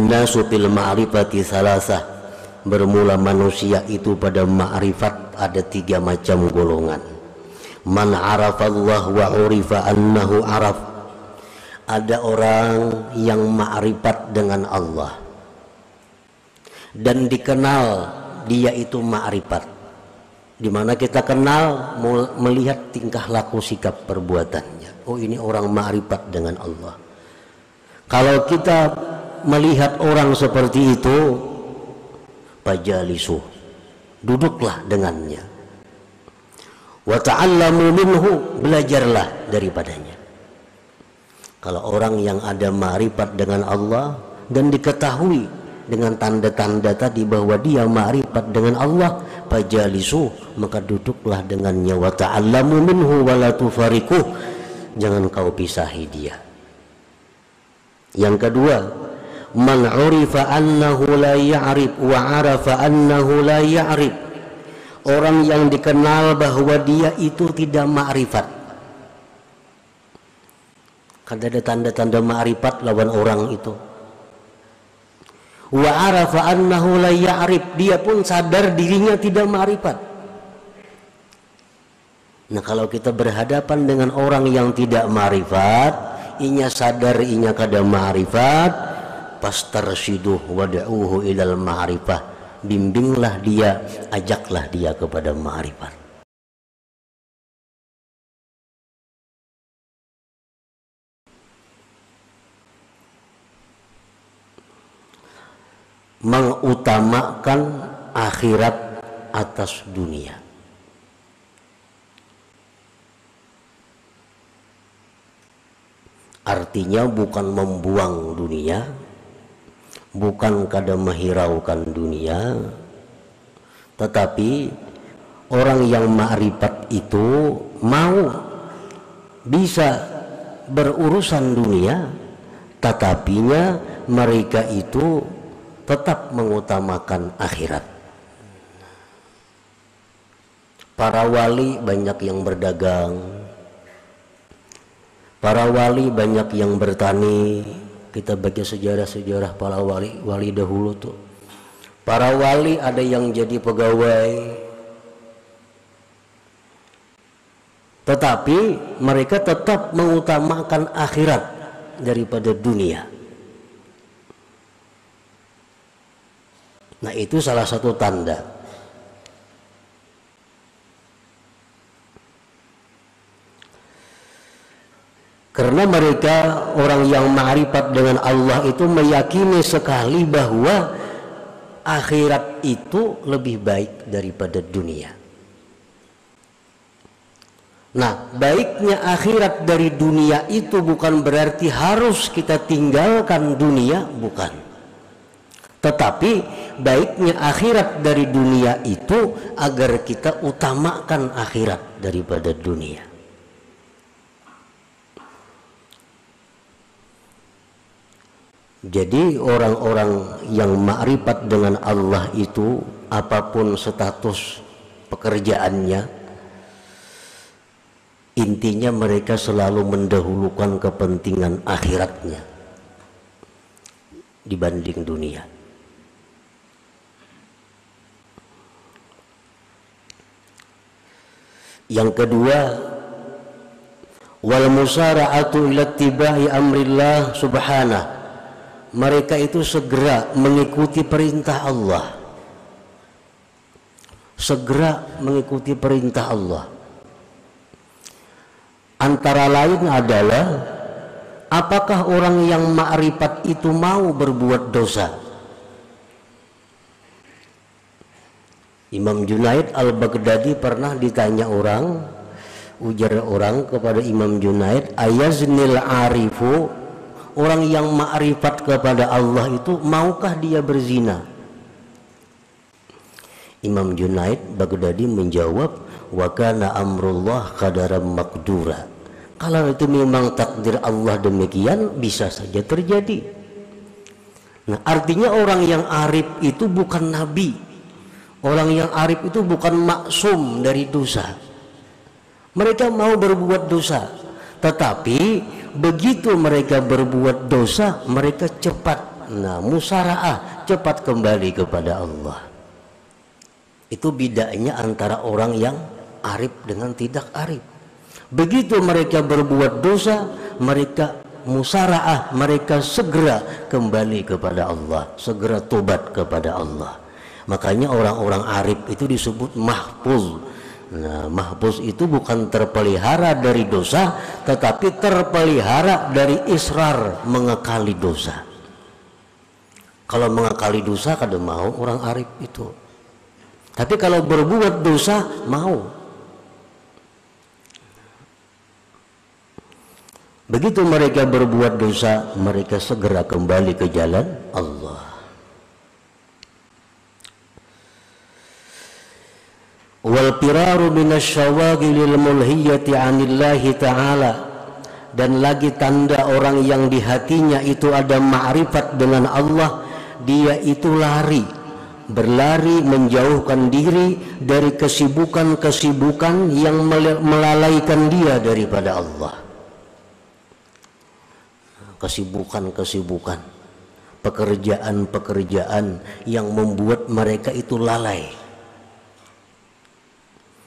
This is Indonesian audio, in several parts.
An-nasu fil ma'rifati salasah. Bermula manusia itu pada ma'rifat ada 3 macam golongan. Man arafallah wa urifa annahu araf. Ada orang yang ma'rifat dengan Allah dan dikenal dia itu ma'rifat, dimana kita kenal melihat tingkah laku sikap perbuatannya. Oh, ini orang ma'rifat dengan Allah. Kalau kita melihat orang seperti itu, fajalisu, duduklah dengannya. Wa ta'allamu minhu, belajarlah daripadanya. Kalau orang yang ada ma'rifat dengan Allah dan diketahui dengan tanda-tanda tadi bahwa dia ma'rifat dengan Allah, fajalisu, maka duduklah dengannya. Wa ta'allamu minhu wa la tufariquh, jangan kau pisahi dia. Yang kedua, man urifa annahu la ya'rif wa arafa annahu la ya'rif. Orang yang dikenal bahwa dia itu tidak ma'rifat. Kan ada tanda-tanda ma'rifat lawan orang itu. Wa arafa annahu la ya'rif, dia pun sadar dirinya tidak ma'rifat. Nah, kalau kita berhadapan dengan orang yang tidak ma'rifat, inya sadar inya kada ma'rifat, fastarshiduh wad'uhu ilal ma'rifah, bimbinglah dia, ajaklah dia kepada ma'rifat. Mengutamakan akhirat atas dunia. Artinya bukan membuang dunia, bukan kada menghiraukan dunia, tetapi orang yang ma'rifat itu mau bisa berurusan dunia, tetapinya mereka itu tetap mengutamakan akhirat. Para wali banyak yang berdagang, para wali banyak yang bertani. Kita baca sejarah-sejarah para wali dahulu tuh. Para wali ada yang jadi pegawai, tetapi mereka tetap mengutamakan akhirat daripada dunia. Nah, itu salah satu tanda. Karena mereka orang yang ma'rifat dengan Allah itu meyakini sekali bahwa akhirat itu lebih baik daripada dunia. Nah, baiknya akhirat dari dunia itu bukan berarti harus kita tinggalkan dunia, bukan. Tetapi baiknya akhirat dari dunia itu agar kita utamakan akhirat daripada dunia. Jadi orang-orang yang ma'rifat dengan Allah itu, apapun status pekerjaannya, intinya mereka selalu mendahulukan kepentingan akhiratnya dibanding dunia. Yang kedua, wal musara'atu ila ittiba'i amrillah subhanah. Mereka itu segera mengikuti perintah Allah. Segera mengikuti perintah Allah. Antara lain adalah, apakah orang yang ma'rifat itu mau berbuat dosa? Imam Junaid al-Baghdadi pernah ditanya orang, ujar orang kepada Imam Junaid, ayaznil arifu, orang yang ma'rifat kepada Allah itu maukah dia berzina? Imam Junaid Baghdadi menjawab, wa kana amrullah qadaran maqdura. Kalau itu memang takdir Allah demikian, bisa saja terjadi. Nah, artinya orang yang arif itu bukan nabi. Orang yang arif itu bukan maksum dari dosa. Mereka mau berbuat dosa, tetapi begitu mereka berbuat dosa, mereka cepat Nah, musaraah, cepat kembali kepada Allah. Itu bedanya antara orang yang arif dengan tidak arif. Begitu mereka berbuat dosa, mereka musaraah, mereka segera kembali kepada Allah, segera tobat kepada Allah. Makanya orang-orang arif itu disebut mahfuz. Nah, mahfuz itu bukan terpelihara dari dosa, tetapi terpelihara dari israr, mengekali dosa. Kalau mengekali dosa kada mau orang arif itu. Tapi kalau berbuat dosa mau. Begitu mereka berbuat dosa, mereka segera kembali ke jalan Allah. Wal firaru minasyawagilil mulhiyati 'anillahi ta'ala, dan lagi tanda orang yang di hatinya itu ada ma'rifat dengan Allah, dia itu berlari menjauhkan diri dari kesibukan-kesibukan yang melalaikan dia daripada Allah. Kesibukan-kesibukan, pekerjaan-pekerjaan yang membuat mereka itu lalai.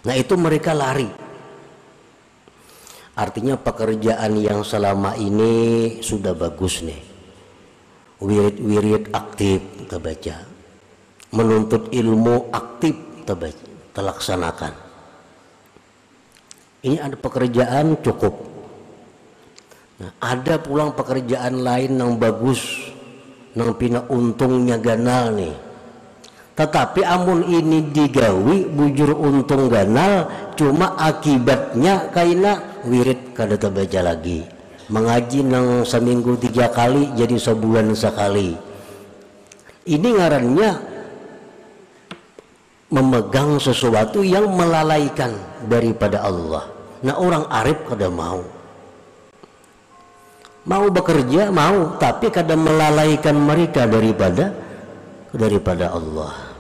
Nah, itu mereka lari. Artinya pekerjaan yang selama ini sudah bagus nih, wirid-wirid aktif kita baca, menuntut ilmu aktif terlaksanakan. Ini ada pekerjaan cukup. Nah, ada pulang pekerjaan lain yang bagus, yang pina untungnya ganal nih. Tetapi amun ini digawi bujur untung ganal, cuma akibatnya kaina wirid kada terbaca lagi. Mengaji nang seminggu 3 kali jadi sebulan sekali. Ini ngarannya memegang sesuatu yang melalaikan daripada Allah. Nah, orang arif kada mau bekerja, mau, tapi kada melalaikan mereka daripada Allah.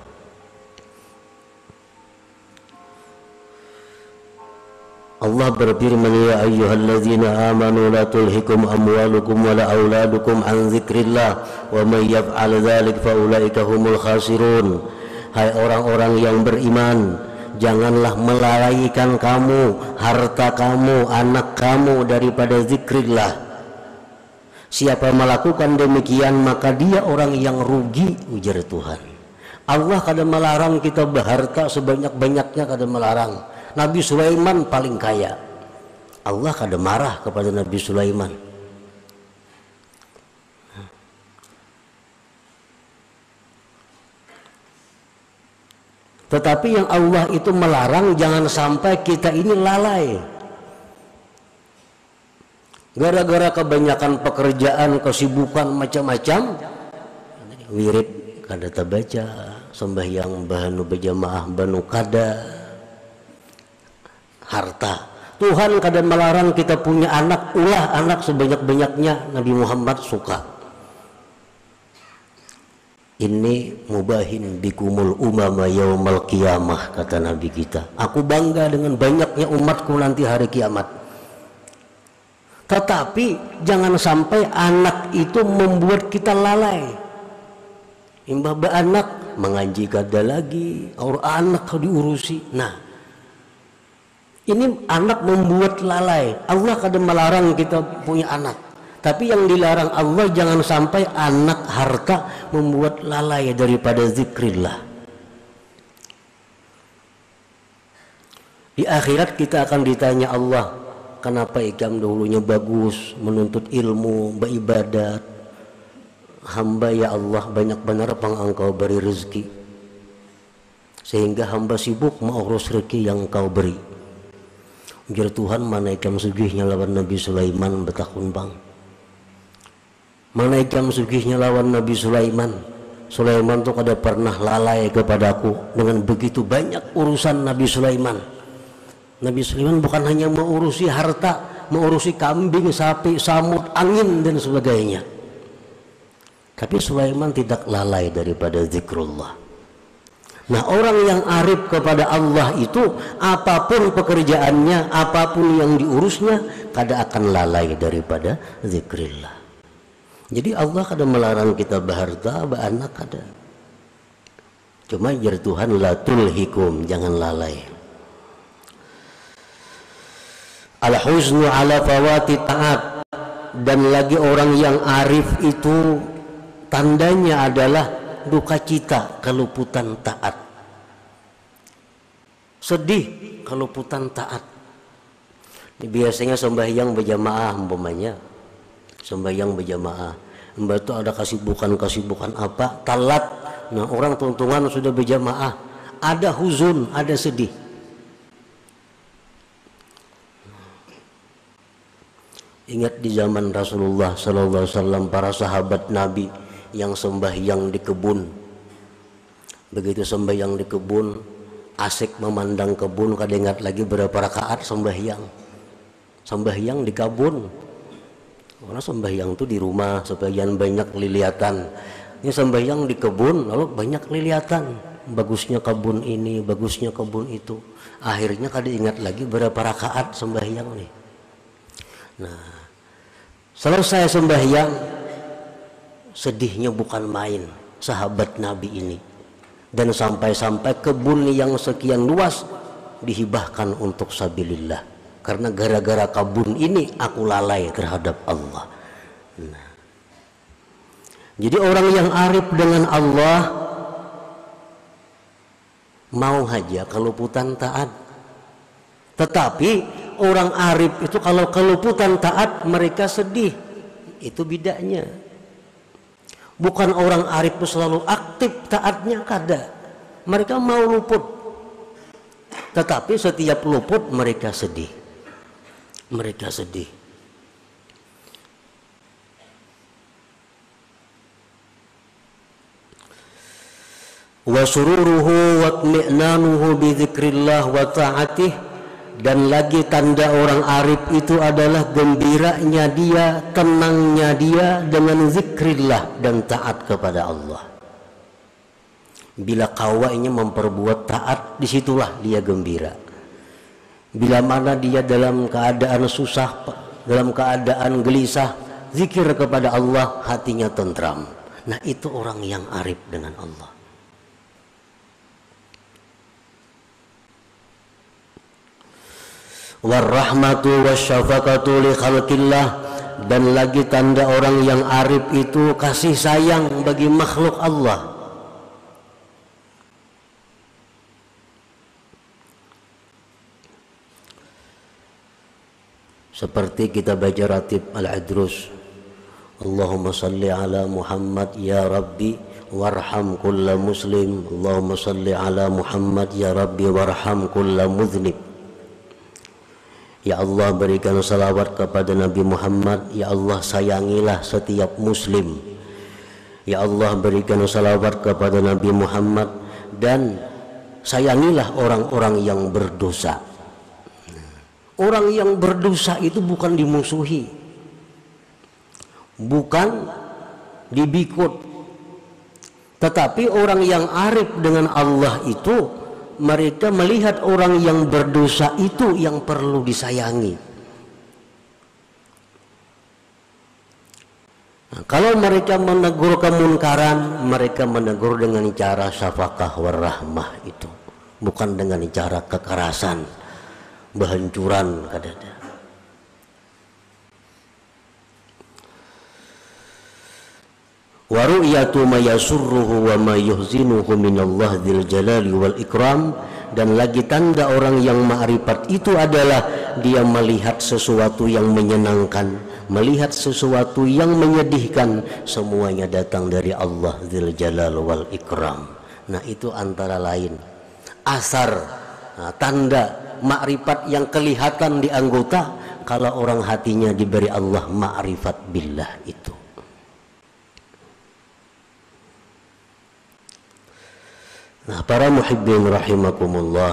Allah berfirman, ya ayyuhalladzina amanu la tulhikum amwalukum wala auladukum an dzikrillah wa may yaf'al dzalik fa ulaika humul khasirun. Hai orang-orang yang beriman, janganlah melalaikan kamu harta kamu, anak kamu daripada zikrillah. Siapa melakukan demikian maka dia orang yang rugi, ujar Tuhan. Allah kada melarang kita berharta sebanyak-banyaknya, kada melarang. Nabi Sulaiman paling kaya. Allah kada marah kepada Nabi Sulaiman. Tetapi yang Allah itu melarang jangan sampai kita ini lalai. Gara-gara kebanyakan pekerjaan, kesibukan macam-macam, wirid kada terbaca, sembahyang bahanu berjamaah banu kada, harta. Tuhan kada melarang kita punya anak, ulah anak sebanyak-banyaknya. Nabi Muhammad suka. Ini mubahin bikumul umama yaumal qiyamah, kata Nabi kita. Aku bangga dengan banyaknya umatku nanti hari kiamat. Tetapi jangan sampai anak itu membuat kita lalai. Imbah anak mengaji kada lagi, orang anak diurusi. Nah, ini anak membuat lalai. Allah kada melarang kita punya anak, tapi yang dilarang Allah jangan sampai anak harta membuat lalai daripada zikrillah. Di akhirat kita akan ditanya Allah, kenapa ikam dahulunya bagus menuntut ilmu, beribadat, hamba ya Allah banyak benar pang engkau beri rezeki sehingga hamba sibuk mengurus rezeki yang engkau beri. Ujar Tuhan, mana ikam sugihnya lawan Nabi Sulaiman betakun bang. Mana ikam sugihnya lawan Nabi Sulaiman. Sulaiman tuh kada pernah lalai kepadaku dengan begitu banyak urusan Nabi Sulaiman. Nabi Sulaiman bukan hanya mengurusi harta, mengurusi kambing, sapi, samud, angin dan sebagainya. Tapi Sulaiman tidak lalai daripada zikrullah. Nah, orang yang arif kepada Allah itu apapun pekerjaannya, apapun yang diurusnya, kada akan lalai daripada zikrillah. Jadi Allah kadang melarang kita berharta, beranak kada. Cuma jar Tuhan la tulhikum, jangan lalai. Al-huznu ala fawati ta'at, dan lagi orang yang arif itu tandanya adalah duka cita keluputan taat. Sedih keluputan taat. Biasanya sembahyang berjamaah umpamanya. Sembahyang berjamaah, mbak itu ada kesibukan apa, talat. Nah orang tuntungan sudah berjamaah, ada huzun, ada sedih. Ingat di zaman Rasulullah Sallallahu Alaihi Wasallam, para sahabat Nabi yang sembahyang di kebun. Begitu sembahyang di kebun, asik memandang kebun, kada ingat lagi berapa rakaat sembahyang. Sembahyang di kebun. Karena sembahyang itu di rumah, sebagian banyak liliatan. Ini sembahyang di kebun, lalu banyak liliatan. Bagusnya kebun ini, bagusnya kebun itu. Akhirnya kada ingat lagi berapa rakaat sembahyang nih. Nah, selesai sembahyang, sedihnya bukan main sahabat Nabi ini. Dan sampai-sampai kebun yang sekian luas dihibahkan untuk sabilillah. Karena gara-gara kebun ini aku lalai terhadap Allah. Nah, jadi orang yang arif dengan Allah mau saja keluputan taat. Tetapi orang arif itu kalau keluputan taat mereka sedih. Itu bedanya. Bukan orang arif itu selalu aktif taatnya, kada. Mereka mau luput. Tetapi setiap luput mereka sedih. Mereka sedih. Wa sururuhu wa tmi'nanuhu bi dzikrillah wa ta'atih, dan lagi tanda orang arif itu adalah gembiranya dia, tenangnya dia dengan zikrillah dan taat kepada Allah. Bila kawainya memperbuat taat, disitulah dia gembira. Bila mana dia dalam keadaan susah, dalam keadaan gelisah, zikir kepada Allah, hatinya tentram. Nah itu orang yang arif dengan Allah. Warahmatu wasyafaqatu li khalqillah, dan lagi tanda orang yang arif itu kasih sayang bagi makhluk Allah. Seperti kita baca ratib Al-Adrus, Allahumma salli ala Muhammad ya Rabbi warham kulla muslim, Allahumma salli ala Muhammad ya Rabbi warham kulla mudhnib. Ya Allah, berikan salawat kepada Nabi Muhammad. Ya Allah, sayangilah setiap muslim. Ya Allah, berikan salawat kepada Nabi Muhammad, dan sayangilah orang-orang yang berdosa. Orang yang berdosa itu bukan dimusuhi, bukan dibikut, tetapi orang yang arif dengan Allah itu mereka melihat orang yang berdosa itu yang perlu disayangi. Nah, kalau mereka menegur kemunkaran, mereka menegur dengan cara syafaqah warahmah itu, bukan dengan cara kekerasan, kehancuran kadada. Wa ru'yatu ma yasurruhu wa ma yuhzinuhu minallah dzil jalali wal ikram, dan lagi tanda orang yang ma'rifat itu adalah dia melihat sesuatu yang menyenangkan, melihat sesuatu yang menyedihkan, semuanya datang dari Allah dzil jalal wal ikram. Nah itu antara lain asar, tanda ma'rifat yang kelihatan di anggota kalau orang hatinya diberi Allah ma'rifat billah itu. Nah, para muhibbin rahimakumullah,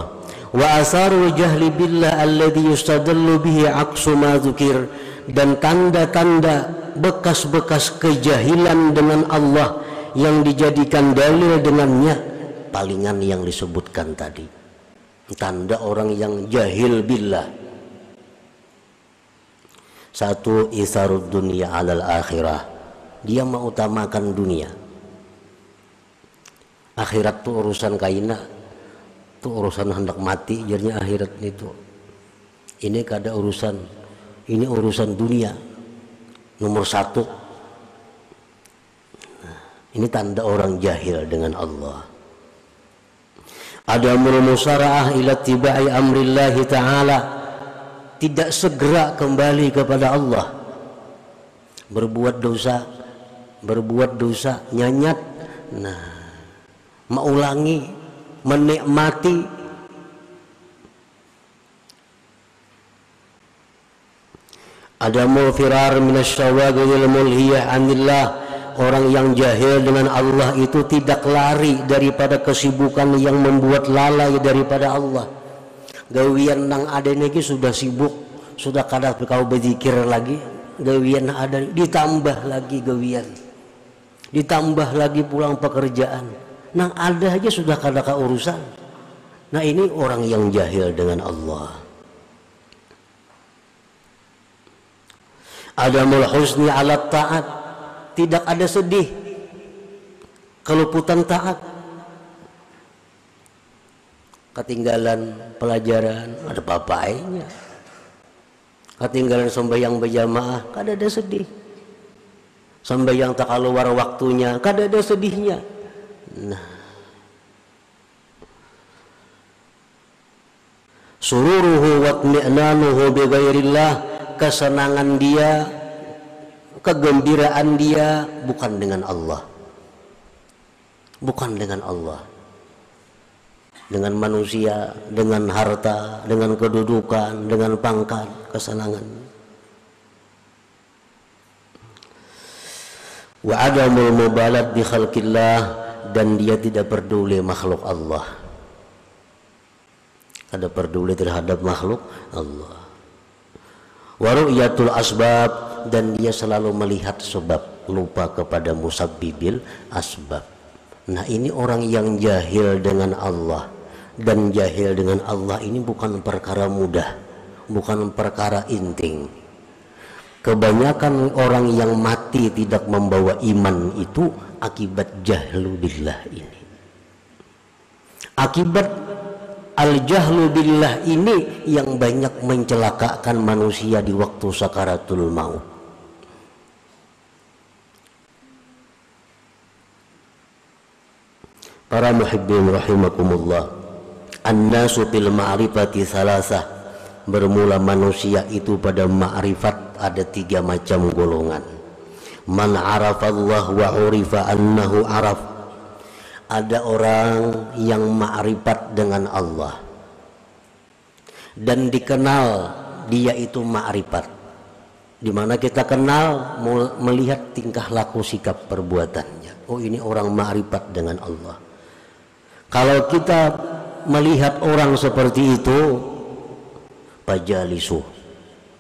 wa asarul jahli billah alladhi yustadallu bihi aqsu ma dzukir, dan tanda-tanda bekas-bekas kejahilan dengan Allah yang dijadikan dalil dengannya palingan yang disebutkan tadi. Tanda orang yang jahil billah. Satu, isarud dunia alal akhirah, dia mengutamakan dunia. Akhirat tuh urusan kaina, tuh urusan hendak mati, jadinya akhirat itu. Ini kada urusan, ini urusan dunia nomor satu. Nah, ini tanda orang jahil dengan Allah. Adamul musara'ah ila tibai amrillahi ta'ala, tidak segera kembali kepada Allah. Berbuat dosa nyanyat, nah, mengulangi, menikmati. Adamul firar minasyawagil mulhiyah anillah, orang yang jahil dengan Allah itu tidak lari daripada kesibukan yang membuat lalai daripada Allah. Gawian nang ada niki sudah sibuk, sudah kada kau berzikir lagi, gawian ada ditambah lagi gawian, ditambah lagi pulang pekerjaan, nang ada aja sudah kada ka urusan. Nah, ini orang yang jahil dengan Allah. Adamul husni ala ta'at, tidak ada sedih keluputan taat. Ketinggalan pelajaran ada papainya, ketinggalan sembahyang berjamaah kada ada sedih, sembahyang tak keluar waktunya kada ada sedihnya. Nah, sururuhu wa tmi'nanuhu bi ghairillah, kesenangan dia, kegembiraan dia bukan dengan Allah, bukan dengan Allah, dengan manusia, dengan harta, dengan kedudukan, dengan pangkat, kesenangan. Wa adamul mubalat bi khalqillah, dan dia tidak peduli makhluk Allah, kada peduli terhadap makhluk Allah. Wa ru'yatul asbab, dan dia selalu melihat sebab, lupa kepada musabbibil asbab. Nah, ini orang yang jahil dengan Allah. Dan jahil dengan Allah ini bukan perkara mudah, bukan perkara inting. Kebanyakan orang yang mati tidak membawa iman itu akibat jahlu billah ini. Akibat al-jahlu billah ini yang banyak mencelakakan manusia di waktu sakaratul maut. Para muhibbin rahimakumullah, an-nasu fil ma'rifati salasah, bermula manusia itu pada ma'rifat ada 3 macam golongan. Man arafallah wa urifa annahu araf, ada orang yang ma'rifat dengan Allah dan dikenal dia itu ma'rifat, dimana kita kenal melihat tingkah laku sikap perbuatannya. Oh, ini orang ma'rifat dengan Allah. Kalau kita melihat orang seperti itu, fajalisu,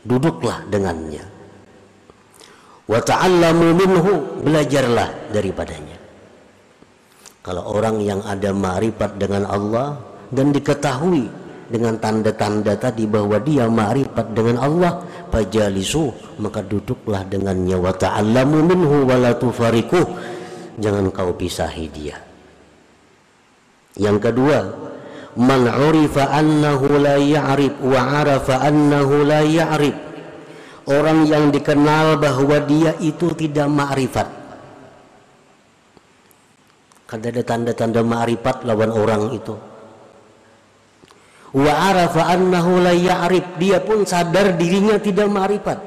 duduklah dengannya, wa ta'allamu minhu, belajarlah daripadanya. Kalau orang yang ada ma'rifat dengan Allah dan diketahui dengan tanda-tanda tadi bahwa dia ma'rifat dengan Allah, fajalisu, maka duduklah dengannya, wa ta'allamu minhu wa la tufariquh, jangan kau pisahi dia. Yang kedua, man urifa annahu la ya'rif wa arafa annahu la ya'rif, orang yang dikenal bahwa dia itu tidak ma'rifat. Kan ada tanda-tanda ma'rifat lawan orang itu. Wa arafa annahu la ya'rif, dia pun sadar dirinya tidak ma'rifat.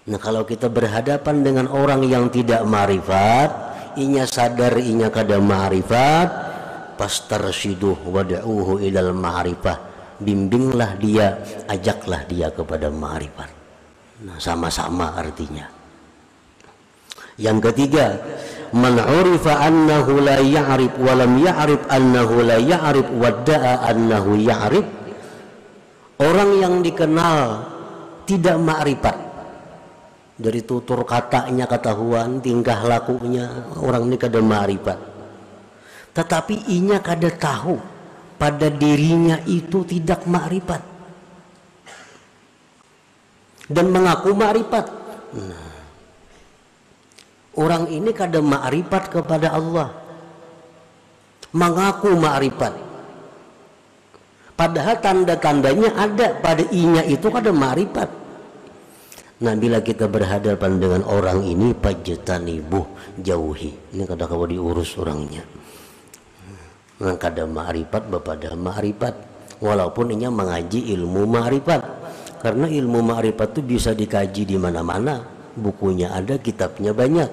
Nah, kalau kita berhadapan dengan orang yang tidak ma'rifat, inya sadar inya kada ma'rifat, pastarsyiduh wad'uhu ilal ma'rifah, bimbinglah dia, ajaklah dia kepada ma'rifat. Nah, sama-sama artinya. Yang ketiga, man urifa annahu la ya'rif wa lam ya'rif annahu la ya'rif wadda'a annahu ya'rif, orang yang dikenal tidak ma'rifat, dari tutur katanya ketahuan, tingkah lakunya orang ini kada ma'rifat, tetapi inya kada tahu pada dirinya itu tidak ma'rifat dan mengaku ma'rifat. Nah, Orang ini kada ma'rifat kepada Allah, mengaku ma'rifat, padahal tanda-tandanya ada pada inya itu kada ma'rifat. Nah, bila kita berhadapan dengan orang ini, fajtanibuh, jauhi. Ini kada kawa diurus orangnya. Nah, kada ma'rifat bapada ma'rifat, walaupun inya mengaji ilmu ma'rifat, karena ilmu ma'rifat itu bisa dikaji di mana-mana, bukunya ada, kitabnya banyak.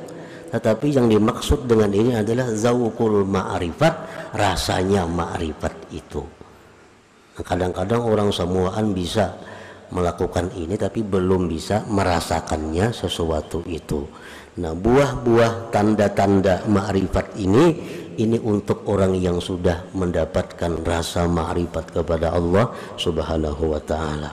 Tetapi yang dimaksud dengan ini adalah zauqul ma'rifat, rasanya ma'rifat itu. Nah, kadang-kadang orang semuaan bisa melakukan ini tapi belum bisa merasakannya sesuatu itu. Nah, buah-buah tanda-tanda ma'rifat ini untuk orang yang sudah mendapatkan rasa ma'rifat kepada Allah Subhanahu wa ta'ala.